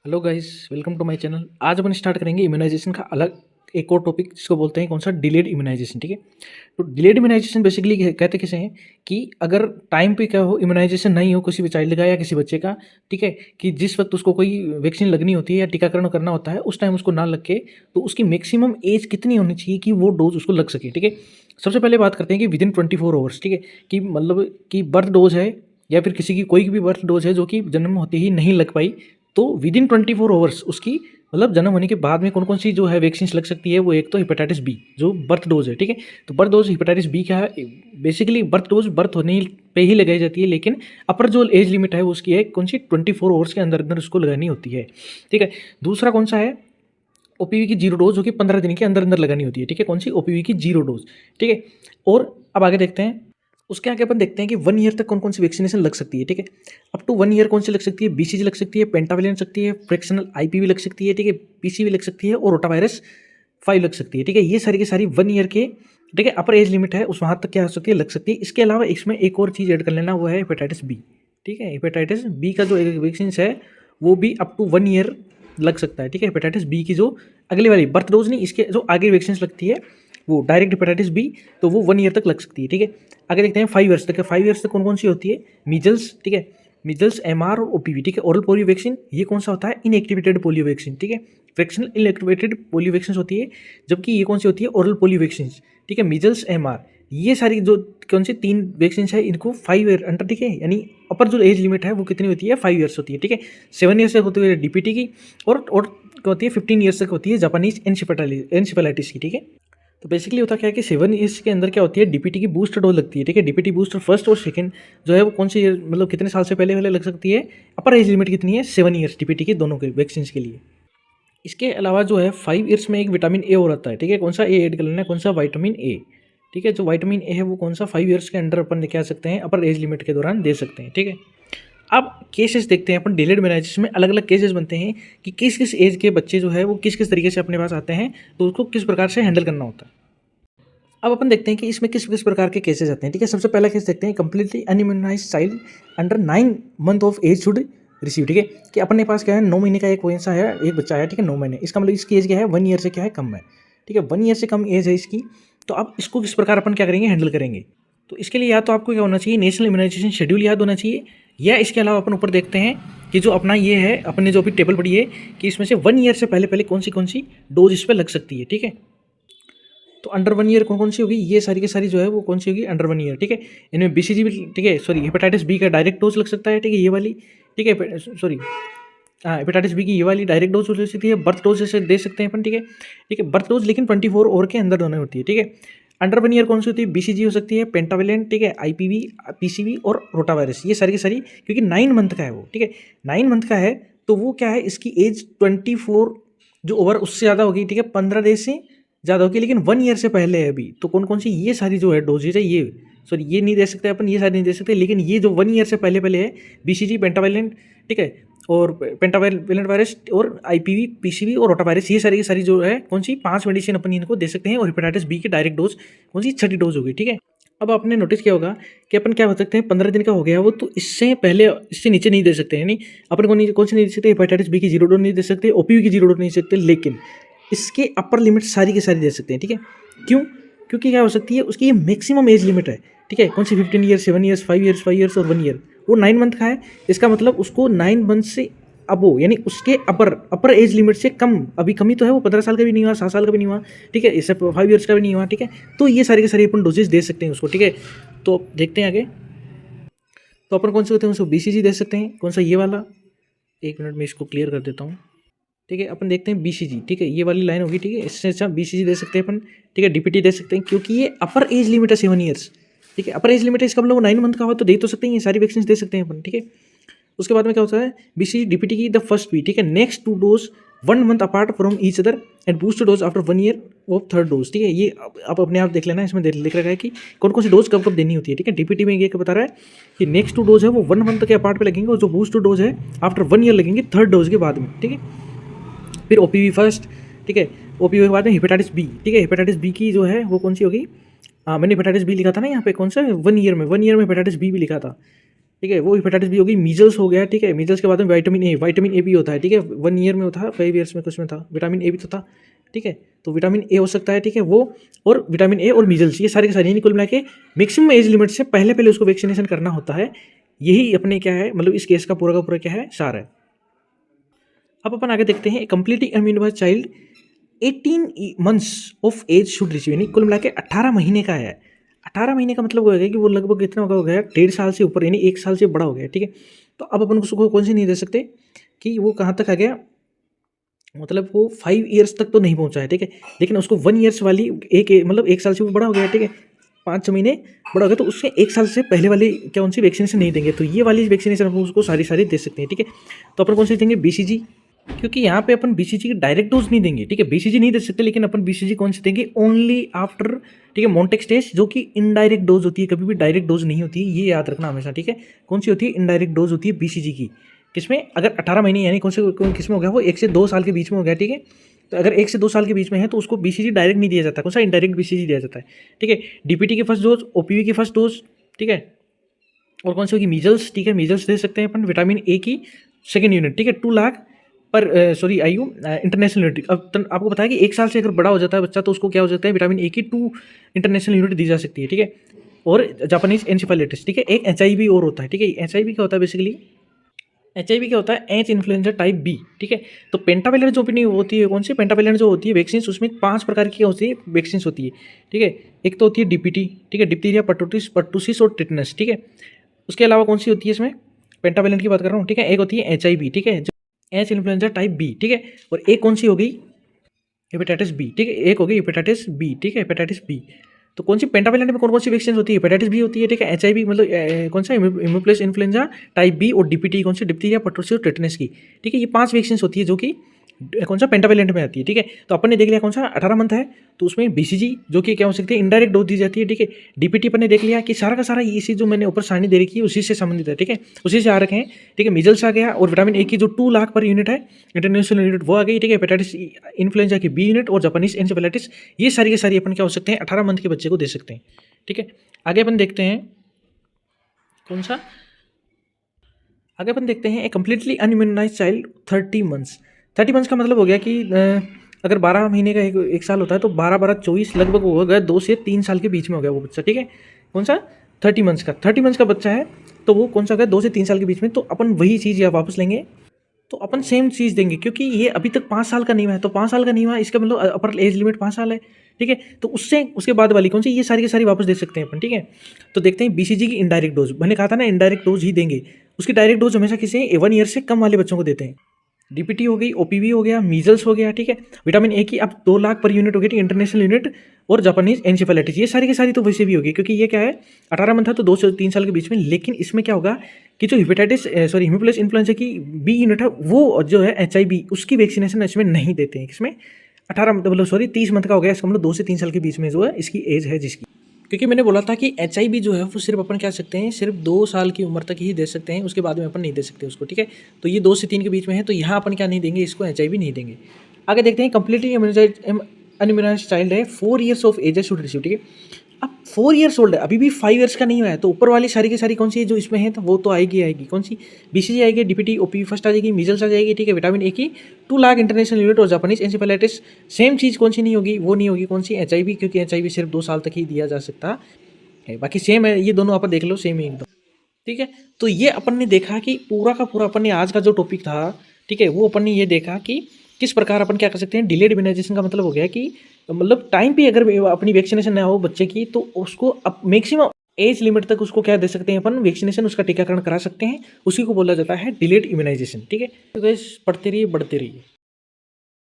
Hello guys, welcome to my channel. आज अपन start करेंगे इम्यूनाइजेशन का अलग एक और टॉपिक, जिसको बोलते हैं कौन सा, डिलेड इम्यूनाइजेशन। ठीक है, तो डिलेड इम्यूनाइजेशन बेसिकली कहते किसे हैं कि अगर टाइम पे क्या हो, इम्यूनाइजेशन नहीं हो किसी भी चाइल्ड का या किसी बच्चे का, ठीक है, कि जिस वक्त उसको कोई वैक्सीन लगनी होती है या टीकाकरण करना होता है उस टाइम उसको ना लग के, तो उसकी मैक्सिमम एज कितनी होनी चाहिए कि वो डोज उसको लग सके। ठीक है, सबसे पहले बात करते हैं कि विद इन 24 आवर्स। ठीक है, कि मतलब कि बर्थ डोज है या फिर किसी की कोई भी बर्थ डोज है जो कि जन्म होते ही नहीं लग पाई, तो विद इन 24 आवर्स उसकी मतलब जन्म होने के बाद में कौन कौन सी जो है वैक्सीन लग सकती है। वो एक तो हेपेटाइटिस बी जो बर्थ डोज है। ठीक है, तो बर्थ डोज हेपेटाइटिस बी क्या है, बेसिकली बर्थ डोज बर्थ होने पे ही लगाई जाती है, लेकिन अपर जो एज लिमिट है वो उसकी है कौन सी, 24 आवर्स के अंदर अंदर उसको लगानी होती है। ठीक है, दूसरा कौन सा है, ओपीवी की जीरो डोज, जो कि 15 दिन के अंदर अंदर लगानी होती है। ठीक है, कौन सी, ओपीवी की जीरो डोज। ठीक है, और अब आगे देखते हैं, उसके आगे अपन देखते हैं कि 1 ईयर तक कौन कौन सी वैक्सीनेशन लग सकती है। ठीक है, अप टू 1 ईयर कौन सी लग सकती है, बीसीजी लग सकती है, पेंटावैलेंट लग सकती है, फ्रैक्शनल आईपीवी लग सकती है, ठीक है, पीसीवी लग सकती है और रोटावायरस 5 लग सकती है। ठीक है, ये सारी की सारी 1 ईयर के, ठीक है, अपर एज लिमिट है उस वहाँ तक क्या हो सकती है, लग सकती है। इसके अलावा इसमें एक और चीज़ ऐड कर लेना, वो है हेपेटाइटिस बी। ठीक है, हेपेटाइटिस बी का जो एक वैक्सीन है वो भी अप टू 1 ईयर लग सकता है। ठीक है, हेपेटाइटिस बी की जो अगली वाली बर्थ डोज नहीं, इसके जो आगे वैक्सीन लगती है वो डायरेक्ट हेपेटाइटिस बी, तो वो 1 ईयर तक लग सकती है। ठीक है, आगे देखते हैं 5 ईयर्स तक। 5 ईयर्स तक कौन कौन सी होती है, मीजल्स, ठीक है, मीजल्स, एमआर और ओपीवी। ठीक है, ओरल पोलियो वैक्सीन, ये कौन सा होता है, इनएक्टिवेटेड पोलियो वैक्सीन। ठीक है, फ्रैक्शनल इनएक्टिवेटेड पोलियो वैक्सीन होती है, जबकि ये कौन सी होती है, ओरल पोलियो वैक्सीन। ठीक है, मीजल्स, एमआर, ये सारी जो कौन सी 3 वैक्सीन है इनको 5 ईयर अंडर, ठीक है, यानी अपर जो एज लिमिट है वो कितनी होती है, 5 ईयर्स होती है। ठीक है, 7 ईयर्स तक होती है डीपीटी की, और क्या होती है, 15 ईयर्स तक होती है जापानीज एनसेफेलाइटिस की। ठीक है, तो बेसिकली होता क्या है कि 7 ईयर्स के अंदर क्या होती है, डीपीटी की बूस्टर डोज लगती है। ठीक है, डीपीटी बूस्टर फर्स्ट और सेकंड जो है वो कौन सी मतलब कितने साल से पहले पहले लग सकती है, अपर एज लिमिट कितनी है, 7 ईयर्स डीपीटी की दोनों के वैक्सीन के लिए। इसके अलावा जो है 5 ईयर्स में एक विटामिन ए और आता है। ठीक है, कौन सा ए ऐड कर लेना है, कौन सा, विटामिन ए। ठीक है, जो विटामिन ए है वो कौन सा 5 ईयर्स के अंडर अपन लेके आ सकते हैं, अपर एज लिमिट के दौरान दे सकते हैं। ठीक है, अब केसेस देखते हैं अपन, डिलेड इम्यूनाइजेशन में अलग अलग केसेस बनते हैं कि किस किस एज के बच्चे जो है वो किस किस तरीके से अपने पास आते हैं, तो उसको किस प्रकार से हैंडल करना होता है। अब अपन देखते हैं कि इसमें किस किस प्रकार के केसेस आते हैं। ठीक है, सबसे पहला केस देखते हैं, completely unimmunised child under 9 month of age should receive. ठीक है, कि अपने पास क्या है, 9 महीने का एक वैसा है, एक बच्चा है। ठीक है, 9 महीने, इसका मतलब इसकी एज क्या है, 1 ईयर से क्या है, कम है। ठीक है, 1 ईयर से कम एज है इसकी, तो अब इसको किस प्रकार अपन क्या करेंगे, हैंडल करेंगे। तो इसके लिए या तो आपको क्या होना चाहिए, नेशनल इम्यूनाइजेशन शेड्यूल याद होना चाहिए, या इसके अलावा अपन ऊपर देखते हैं कि जो अपना ये है, अपने जो भी टेबल पड़ी है कि इसमें से 1 ईयर से पहले पहले कौन सी डोज इस पर लग सकती है। ठीक है, तो अंडर 1 ईयर कौन कौन सी होगी, ये सारी की सारी जो है वो कौन सी होगी, अंडर 1 ईयर। ठीक है, इनमें बीसीजी भी, ठीक है, सॉरी, हेपेटाइटिस बी का डायरेक्ट डोज लग सकता है। ठीक है, ये वाली, ठीक है, सॉरी, हाँ, हेपेटाइटिस बी की ये वाली डायरेक्ट डोज हो सकती है, बर्थ डोज से दे सकते हैं अपन। ठीक है, ठीक है, बर्थ डोज लेकिन 24 आवर के अंदर होनी होती है। ठीक है, अंडर 1 ईयर कौन सी होती है, बीसीजी हो सकती है, पेंटावेलेंट, ठीक है, आईपीवी, पीसीवी और रोटावायरस, ये सारी की सारी, क्योंकि 9 मंथ का है वो। ठीक है, 9 मंथ का है, तो वो क्या है, इसकी एज 24 जो ओवर उससे ज़्यादा होगी। ठीक है, 15 डेज से ज़्यादा होगी, लेकिन 1 ईयर से पहले है अभी, तो कौन कौन सी, ये सारी जो है डोजेज है, ये सॉरी ये नहीं दे सकते अपन, ये सारी नहीं दे सकते, लेकिन ये जो 1 ईयर से पहले पहले है, बीसीजी, पेंटावेलेंट, ठीक है, और पेंटावेलेंट वायरस और आईपीवी, पीसीवी और रोटावायरस, ये सारी की सारी जो है कौन सी 5 मेडिसिन अपन इनको दे सकते हैं, और हेपेटाइटिस बी की डायरेक्ट डोज कौन सी, 6ठी डोज होगी। ठीक है, अब आपने नोटिस किया होगा कि अपन क्या हो सकते हैं, 15 दिन का हो गया वो, तो इससे पहले इससे नीचे नहीं दे सकते हैं, यानी अपन कौन सी नहीं दे सकते, हेपेटाइटिस बी की जीरो डोज नहीं दे सकते, ओपीवी की जीरो डोज नहीं दे सकते, लेकिन इसके अपर लिमिट सारी की सारी दे सकते हैं। ठीक है, क्यों, क्योंकि क्या हो सकती है, उसकी ये मैक्सिमम एज लिमिट है। ठीक है, कौन सी, 15 ईयर, 7 ईयर्स, 5 ईयर्स और 1 ईयर, वो 9 मंथ का है, इसका मतलब उसको 9 मंथ से अब वो, यानी उसके अपर एज लिमिट से कम, अभी कमी तो है, वो 15 साल का भी नहीं हुआ, 7 साल का भी नहीं हुआ। ठीक है, इससे 5 ईयर्स का भी नहीं हुआ। ठीक है, तो ये सारी के सारी अपन डोजेज दे सकते हैं उसको। ठीक है, तो देखते हैं आगे, तो अपन कौन से होते हैं उसको, बीसीजी दे सकते हैं, कौन सा, ये वाला, 1 मिनट में इसको क्लियर कर देता हूँ। ठीक है, अपन देखते हैं बीसीजी। ठीक है, ये वाली लाइन होगी। ठीक है, इससे अच्छा बीसीजी दे सकते हैं अपन। ठीक है, डीपीटी दे सकते हैं, क्योंकि ये अपर एज लिमिट है 7 ईयर्स। ठीक है, अपर एज लिमिट है, इसका मतलब वो 9 मंथ का हो तो दे तो सकते हैं, ये सारी वैक्सीन दे सकते हैं अपन। ठीक है, उसके बाद में क्या होता है, बीसीजी डीपीटी की द फर्स्ट भी, ठीक है, next 2 dose 1 month apart from each other and booster dose after 1 year of 3rd dose. ठीक है, ये आप अपने आप देख लेना, इसमें लिख रखा है कि कौन कौन सी डोज कब कब देनी होती है। ठीक है, डीपीटी में ये बता रहा है कि नेक्स्ट 2 डोज है वो 1 मंथ के अपार्ट पे लगेंगे, और जो बूस्टर डोज है आफ्टर 1 ईयर लगेंगे 3rd डोज के बाद में। ठीक है, फिर ओपीवी फर्स्ट। ठीक है, ओपीवी के बाद में हेपेटाइटिस बी। ठीक है, हेपेटाइटिस बी की जो है वो कौन सी होगी, मैंने हेपेटाइटिस बी लिखा था ना यहाँ पे, कौन सा, 1 ईयर में हेपेटाइटिस बी भी लिखा था। ठीक है, वो हेपेटाइटिस बी हो गई। मीजल्स हो गया, ठीक है, मीजल्स के बाद में विटामिन ए भी होता है, ठीक है, 1 ईयर में होता है, 5 ईयर्स में कुछ में था, विटामिन ए भी तो था, ठीक है, तो विटामिन ए हो सकता है, ठीक है, वो और विटामिन ए और मीजल्स ये सारे के सारे यानी कुल मिला के मैक्सिमम एज लिमिट से पहले पहले उसको वैक्सीनेशन करना होता है। यही अपने क्या है, मतलब इस केस का पूरा क्या है, सार है। अब अपन आगे देखते हैं, completely immunized child 18 months of age should receive, यानी कुल मिला के 18 महीने का है। 18 महीने का मतलब हो गया कि वो लगभग कितना हो गया, 1.5 साल से ऊपर, यानी 1 साल से बड़ा हो गया, ठीक है। तो अब अपन उसको कौन सी नहीं दे सकते कि वो कहाँ तक आ गया, मतलब वो 5 ईयर्स तक तो नहीं पहुंचा है, ठीक है, लेकिन उसको 1 ईयर्स वाली मतलब 1 साल से वो बड़ा हो गया, ठीक है, 5 महीने बड़ा हो गया, तो उसके 1 साल से पहले वाली क्या उनसी वैक्सीनेशन नहीं देंगे, तो ये वाली वैक्सीनेशन अपन उसको सारी दे सकते हैं, ठीक है। तो अपन कौन सी देंगे, BCG, क्योंकि यहाँ पे अपन BCG की डायरेक्ट डोज नहीं देंगे, ठीक है, BCG नहीं दे सकते, लेकिन अपन BCG कौन से देंगे, ओनली आफ्टर, ठीक है, मोन्टेक्स टेस्ट, जो कि इनडायरेक्ट डोज होती है, कभी भी डायरेक्ट डोज नहीं होती है, ये याद रखना हमेशा, ठीक है। कौन सी होती है, इनडायरेक्ट डोज होती है BCG की, किसमें, अगर 18 महीने यानी किसमें हो गया, वो 1 से 2 साल के बीच में हो गया, ठीक है। तो अगर 1 से 2 साल के बीच में है तो उसको BCG डायरेक्ट नहीं दिया जाता, कौन सा, इनडायरेक्ट BCG दिया जाता है, ठीक है। DPT की फर्स्ट डोज, OPV की फर्स्ट डोज, ठीक है, और कौन सी होगी, मीजल्स, ठीक है, मीजल्स दे सकते हैं अपन, विटामिन ए की सेकेंड यूनिट, ठीक है, 2 लाख पर आयु इंटरनेशनल यूनिट। अब आपको पता है कि 1 साल से अगर बड़ा हो जाता है बच्चा तो उसको क्या हो जाता है, विटामिन ए की 2 इंटरनेशनल यूनिट दी जा सकती है, ठीक है। और जापानीज एनसेफेलाइटिस, ठीक है, एक HIV और होता है, ठीक है। HIV क्या होता है बेसिकली, HIV क्या होता है, एच इन्फ्लुएंजा टाइप बी, ठीक है। तो पेंटावेलेंट जो भी होती है, कौन सी पेंटावेलेंट जो होती है वैक्सीन, उसमें 5 प्रकार की होती है वैक्सीन होती है, ठीक है। एक तो होती है DPT, ठीक है, डिप्थीरिया, पर्टूसिस और टिटनस, ठीक है। उसके अलावा कौन सी होती है इसमें, पेंटावेलेंट की बात कर रहा हूँ, ठीक है। एक होती है HIV, ठीक है, एच इन्फ्लुएंजा टाइप बी, ठीक है। और एक कौन सी हो गई, हेपेटाइटिस बी, ठीक है, एक हो गई हेपेटाइटिस बी, ठीक है, हेपेटाइटिस बी। तो कौन सी पेंटावेलेंट में कौन कौन सी वैक्सीन होती है, हेपेटाइटिस बी होती है, ठीक है, HIV मतलब कौन सा, हेमोप्लिस इन्फ्लुएंजा टाइप बी, और DPT कौन सी, डिप्थीरिया, पर्टूसिस और टिटनेस की, ठीक है। ये 5 वैक्सीन होती है जो कि कौन सा, पेंटावेलेंट में आती है, ठीक है। तो अपन ने देख लिया कौन सा 18 मंथ है, तो उसमें BCG जो कि क्या हो सकती है, इनडायरेक्ट डोज दी जाती है, ठीक है। DPT अपन ने देख लिया कि सारा का सारा इसी जो मैंने ऊपर सारणी दे रखी है उसी से संबंधित है, ठीक है, उसी से आ रखे हैं, ठीक है। मीजल्स आ गया, और विटामिन ए की जो 2 लाख पर यूनिट है इंटरनेशनल यूनिट वो आ गई, ठीक है। हेपेटाइटिस इन्फ्लुएंजा की B यूनिट और जापानीज एनसेफेलाइटिस, ये सारी के सारी अपन क्या हो सकते हैं, 18 मंथ के बच्चे को दे सकते हैं, ठीक है। आगे अपन देखते हैं कौन सा, आगे अपन देखते हैं a completely unimmunised child 30 months. 30 months का मतलब हो गया कि अगर 12 महीने का एक साल होता है तो 12-12-24 लगभग हो गया, 2 से 3 साल के बीच में हो गया वो बच्चा, ठीक है। कौन सा, 30 मंथ्स का, 30 मंथ्स का बच्चा है तो वो कौन सा हो गया, 2 से 3 साल के बीच में। तो अपन वही चीज़ यहाँ वापस लेंगे, तो अपन सेम चीज़ देंगे, क्योंकि ये अभी तक 5 साल का नहीं हुआ है, तो 5 साल का नहीं हुआ इसका मतलब अपर एज लिमिट 5 साल है, ठीक है। तो उससे उसके बाद वाली कौन सी, ये सारी की सारी वापस दे सकते हैं अपन, ठीक है। तो देखते हैं BCG की इनडायरेक्ट डोज, मैंने कहा था ना इनडायरेक्ट डोज ही देंगे, उसकी डायरेक्ट डोज हमेशा किसी 1 ईयर से कम वाले बच्चों को देते हैं। DPT हो गई, OPV हो गया, मीजल्स हो गया, ठीक है। विटामिन ए की अब 2 लाख पर यूनिट हो गई, ठीक है, इंटरनेशनल यूनिट, और जापानीज एनसेफेलाइटिस, ये सारी की सारी तो वैसे भी होगी, क्योंकि ये क्या है 18 मंथ था तो 2 से 3 साल के बीच में। लेकिन इसमें क्या होगा कि जो हेमोप्लिस इन्फ्लुएंजा की B यूनिट है वो जो है HIV, उसकी वैक्सीनेशन इसमें नहीं देते हैं, इसमें 30 मंथ का हो गया, इसका मतलब 2 से 3 साल के बीच में जो है इसकी एज है जिसकी, क्योंकि मैंने बोला था कि HIV जो है वो सिर्फ अपन क्या सकते हैं, सिर्फ 2 साल की उम्र तक ही दे सकते हैं, उसके बाद में अपन नहीं दे सकते उसको, ठीक है। तो ये 2 से 3 के बीच में है, तो यहाँ अपन क्या नहीं देंगे, इसको HIV नहीं देंगे। आगे देखते हैं, कंप्लीटली अनइम्यूनाइज्ड चाइल्ड है 4 years of age should receive, ठीक है। अब 4 ईयर्स ओल्ड है, अभी भी 5 ईयर्स का नहीं हुआ है, तो ऊपर वाली सारी की सारी कौन सी है जो इसमें है, तो वो तो आएगी कौन सी, BCG आएगी, DPT OPV फर्स्ट आ जाएगी, मीजल्स आ जाएगी, ठीक है, विटामिन ए की 2 लाख इंटरनेशनल यूनिट, और जापानीज एनसेफेलाइटिस सेम चीज़ कौन सी नहीं होगी, वो नहीं होगी कौन सी, HIV, क्योंकि HIV सिर्फ 2 साल तक ही दिया जा सकता है, बाकी सेम है, ये दोनों आप देख लो सेम ही एकदम, ठीक है। तो ये अपन ने देखा कि पूरा का पूरा अपन ने आज का जो टॉपिक था, ठीक है, वो अपन ने ये देखा कि किस प्रकार अपन क्या कर सकते हैं। डिलेड इम्यूनाइजेशन का मतलब हो गया कि मतलब टाइम पे अगर अपनी वैक्सीनेशन ना हो बच्चे की, तो उसको अब मैक्सिमम एज लिमिट तक उसको क्या दे सकते हैं अपन, वैक्सीनेशन, उसका टीकाकरण करा सकते हैं, उसी को बोला जाता है डिलेड इम्यूनाइजेशन, ठीक है। तो गाइस पढ़ते रहिए, बढ़ते रहिए।